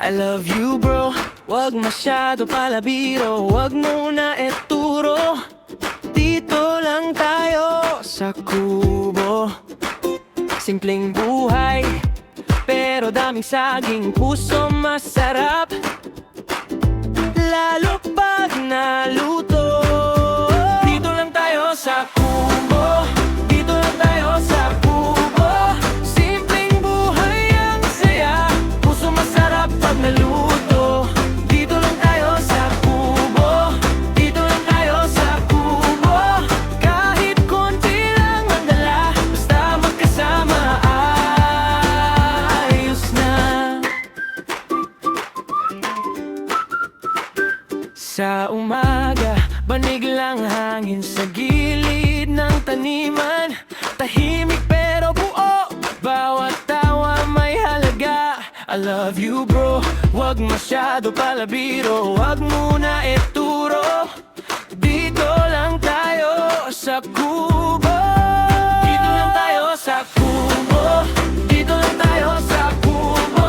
I love you bro, wag masyado palabiro, wag muna eturo. Dito lang tayo sa kubo. Simpleng buhay, pero daming saging, puso masarap, lalo pag naluto. Dito lang tayo sa kubo, dito lang tayo sa kubo. Simpleng buhay ang saya, puso masarap pag naluto. Dito lang tayo sa kubo, dito lang tayo sa kubo. Kahit konti lang ang dala, basta magkasama ayos na. Sa umaga, banig lang hangin sa gilid ng taniman. Tahimik pero buo, bawat tawa may halaga. I love you bro, wag masyado palabiro, wag muna eturo. Dito lang tayo sa kubo, dito lang tayo sa kubo, dito lang tayo sa kubo.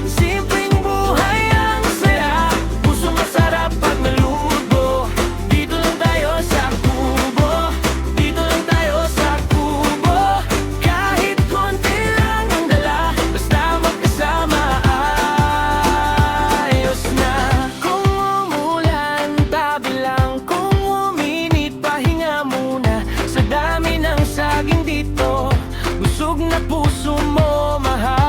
Simpleng buhay ang saya, puso masarap pag naluto. Dito lang tayo sa kubo, dito lang tayo sa kubo. Kahit konti lang ang dala, basta magkasama ayos na. Kung umulan, tabi lang. Kung uminit, pahinga muna. Sa dami ng saging dito, busog na puso mo, mahal.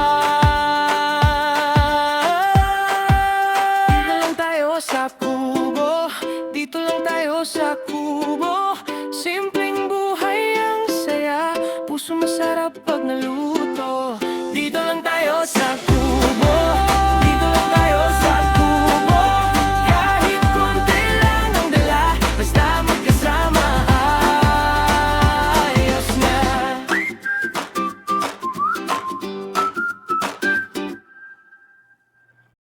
Dito lang tayo sa kubo, dito lang tayo sa kubo. Simpleng buhay ang saya, puso masarap pag naluto. Dito lang tayo sa